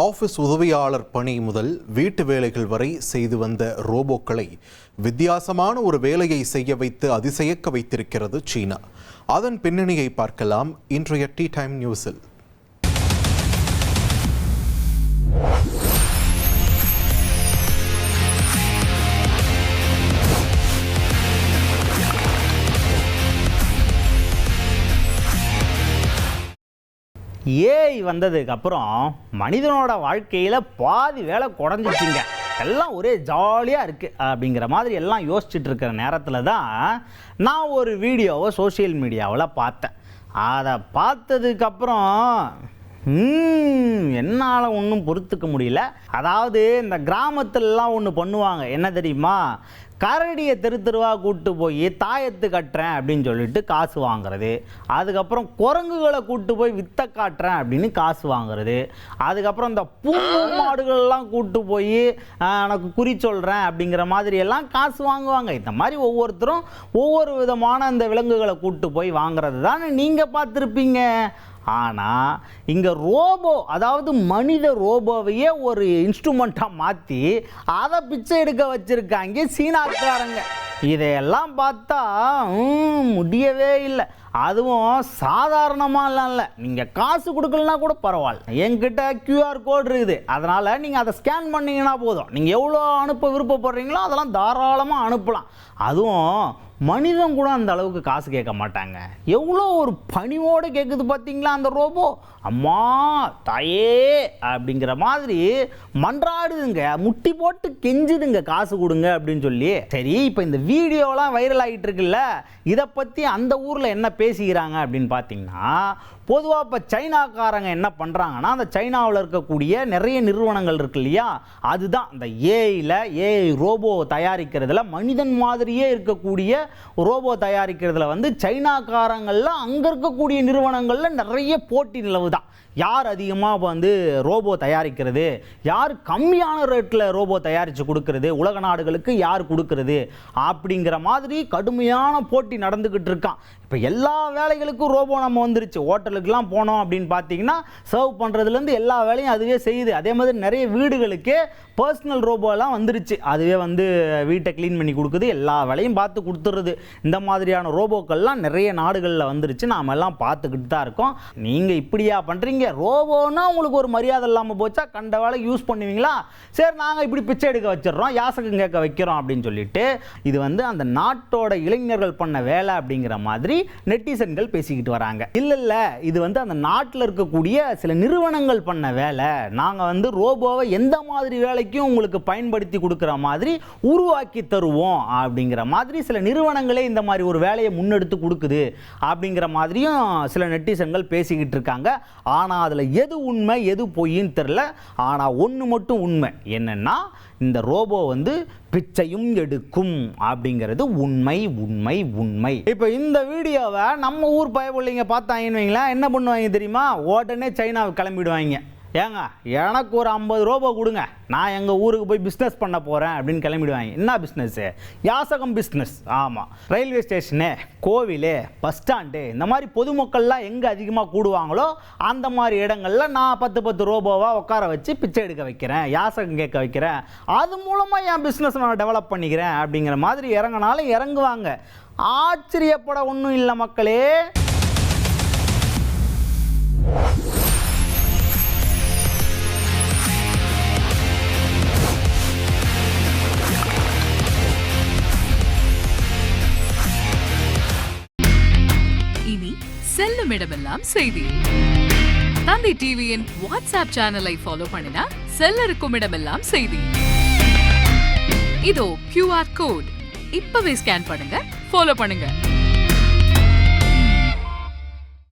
Office உதவியாளர் பணி முதல் வீட்டு வேலைகள் வரை செய்து வந்த ரோபோக்களை வித்தியாசமான ஒரு வேலையை செய்ய வைத்து அதிசயக்க வைத்திருக்கிறது சீனா. அதன் பின்னணியை பார்க்கலாம் இன்றைய டீ டைம் நியூஸில். ஏஐ வந்ததுக்கப்புறம் மனிதனோட வாழ்க்கையில் பாதி வேலை குறைஞ்சிச்சிங்க. எல்லாம் ஒரே ஜாலியாக இருக்குது அப்படிங்கிற மாதிரி எல்லாம் யோசிச்சுட்டு இருக்கிற நேரத்தில் தான் நான் ஒரு வீடியோவை சோஷியல் மீடியாவில் பார்த்தேன். அதை பார்த்ததுக்கப்புறம் என்னால் ஒன்றும் பொறுத்துக்க முடியல. அதாவது இந்த கிராமத்துலலாம் ஒன்று பண்ணுவாங்க, என்ன தெரியுமா? கரடியை தெருவாக கூப்பிட்டு போய் தாயத்து கட்டுறேன் அப்படின்னு சொல்லிட்டு காசு வாங்குறது. அதுக்கப்புறம் குரங்குகளை கூப்பிட்டு போய் வித்த காட்டுறேன் அப்படின்னு காசு வாங்குறது. அதுக்கப்புறம் இந்த பூங்கு மாடுகள்லாம் கூப்பிட்டு போய் எனக்கு குறி சொல்கிறேன் அப்படிங்கிற மாதிரி எல்லாம் காசு வாங்குவாங்க. இந்த மாதிரி ஒவ்வொருத்தரும் ஒவ்வொரு விதமான அந்த விலங்குகளை கூப்பிட்டு போய் வாங்குறது தான் நீங்கள் பார்த்துருப்பீங்க. ஆனால் இங்கே ரோபோ, அதாவது மனித ரோபோவையே ஒரு இன்ஸ்ட்ருமெண்ட்டாக மாற்றி அதை பிச்சை எடுக்க வச்சுருக்காங்க சீனாக்காரங்க. இதையெல்லாம் பார்த்தா முடியவே இல்லை. அதுவும் சாதாரணமாலாம் இல்லை, நீங்கள் காசு கொடுக்கலனா கூட பரவாயில்ல, என்கிட்ட QR கோட் இருக்குது, அதனால் நீங்கள் அதை ஸ்கேன் பண்ணிங்கன்னா போதும், நீங்கள் எவ்வளோ அனுப்ப விருப்பப்படுறீங்களோ அதெல்லாம் தாராளமாக அனுப்பலாம். அதுவும் மனிதன் கூட அந்த அளவுக்கு காசு கேட்க மாட்டாங்க. எவ்வளோ ஒரு பணிவோடு கேட்குது பார்த்தீங்களா அந்த ரோபோ. அம்மா தாயே அப்படிங்கிற மாதிரி மன்றாடுதுங்க, முட்டி போட்டு கெஞ்சுதுங்க காசு கொடுங்க அப்படின்னு சொல்லி. சரி, இப்போ இந்த வீடியோலாம் வைரல் ஆகிட்டு இருக்குல்ல, இதை பற்றி அந்த ஊரில் என்ன பேசிக்கிறாங்க அப்படின்னு பார்த்தீங்கன்னா, பொதுவாக இப்போ சைனாக்காரங்க என்ன பண்ணுறாங்கன்னா, அந்த சைனாவில் இருக்கக்கூடிய நிறைய நிறுவனங்கள் இருக்கு இல்லையா, அதுதான் இந்த ஏஐ ரோபோ தயாரிக்கிறதுல, மனிதன் மாதிரியே இருக்கக்கூடிய ரோபோ தயாரிக்கிறதுல வந்து சைனாக்காரங்களில் அங்கே இருக்கக்கூடிய நிறுவனங்களில் நிறைய போட்டி நிலவுதான். யார் அதிகமாக வந்து ரோபோ தயாரிக்கிறது, யார் கம்மியான ரேட்டில் ரோபோ தயாரித்து கொடுக்கறது, உலக நாடுகளுக்கு யார் கொடுக்கறது அப்படிங்கிற மாதிரி கடுமையான போட்டி நடந்துக்கிட்டு இருக்கான். இப்போ எல்லா வேலைகளுக்கும் ரோபோ நம்ம வந்துருச்சு. ஹோட்டலுக்கெலாம் போனோம் அப்படின்னு பார்த்தீங்கன்னா சர்வ் பண்ணுறதுலேருந்து எல்லா வேலையும் அதுவே செய்யுது. அதே மாதிரி நிறைய வீடுகளுக்கே பர்சனல் ரோபோலாம் வந்துருச்சு, அதுவே வந்து வீட்டை க்ளீன் பண்ணி கொடுக்குது, எல்லா வேலையும் பார்த்து கொடுத்துருது. இந்த மாதிரியான ரோபோக்கள்லாம் நிறைய நாடுகளில் வந்துருச்சு, நாம் எல்லாம் பார்த்துக்கிட்டு தான் இருக்கோம். நீங்கள் இப்படியா பண்ணுறீங்க? ரோபோன்னா உங்களுக்கு ஒரு மரியாதை இல்லாமல் போச்சா? கண்ட வேலை யூஸ் பண்ணுவீங்களா? சரி, நாங்கள் இப்படி பிச்சை எடுக்க வச்சிடறோம், யாசகம் கேட்க வைக்கிறோம் அப்படின்னு சொல்லிட்டு இது வந்து அந்த நாட்டோட இளைஞர்கள் பண்ண வேலை அப்படிங்கிற மாதிரி நெட்டிசன்கள் பேசிக்கிட்டு வராங்க. இல்லை, இது வந்து அந்த நாட்டில் இருக்கக்கூடிய சில நிறுவனங்கள் பண்ண வேலை. நாங்கள் வந்து ரோபோவை எந்த மாதிரி வேலைக்கும் உங்களுக்கு பயன்படுத்தி கொடுக்குற மாதிரி உருவாக்கி தருவோம் அப்படிங்கிற மாதிரி சில நிறுவனங்களே இந்த மாதிரி ஒரு வேலையை முன்னெடுத்து கொடுக்குது அப்படிங்கிற மாதிரியும் சில நெட்டிசன்கள் பேசிக்கிட்டு இருக்காங்க. ஆனால் அதில் எது உண்மை எது பொய்ன்னு தெரியல. ஆனால் ஒன்று மட்டும் உண்மை, என்னன்னா இந்த ரோபோ வந்து பிச்சையும் எடுக்கும் அப்படிங்கிறது உண்மை உண்மை உண்மை. இப்போ இந்த வீடியோவை நம்ம ஊர் பயப்பிள்ளைங்க பார்த்தாங்கன்னு வைங்களேன், என்ன பண்ணுவாங்க தெரியுமா? உடனே சைனாவுக்கு கிளம்பிடுவாங்க. ஏங்க எனக்கு ஒரு 50 ரோபோ கொடுங்க, நான் எங்கள் ஊருக்கு போய் பிஸ்னஸ் பண்ண போகிறேன் அப்படின்னு கிளம்பிடுவாங்க. என்ன பிஸ்னஸ்ஸு? யாசகம் பிஸ்னஸ். ஆமாம், ரயில்வே ஸ்டேஷனு, கோவில், பஸ் ஸ்டாண்டு, இந்த மாதிரி பொதுமக்கள்லாம் எங்கே அதிகமாக கூடுவாங்களோ அந்த மாதிரி இடங்களில் நான் 10 ரோபோவாக உட்கார வச்சு பிச்சை எடுக்க வைக்கிறேன், யாசகம் கேட்க வைக்கிறேன், அது மூலமாக என் பிஸ்னஸ் நான் டெவலப் பண்ணிக்கிறேன் அப்படிங்கிற மாதிரி இறங்கினாலும் இறங்குவாங்க. ஆச்சரியப்பட ஒன்றும் இல்லை மக்களே. செல்லும் இடமெல்லாம் செய்தி. தந்தி டிவியின் வாட்ஸ்அப் சேனலை ஃபாலோ பண்ணினா செல்ல இருக்கும் இடமெல்லாம் செய்தி. இதோ QR கோட், இப்பவே ஸ்கேன் பண்ணுங்க, ஃபாலோ பண்ணுங்க.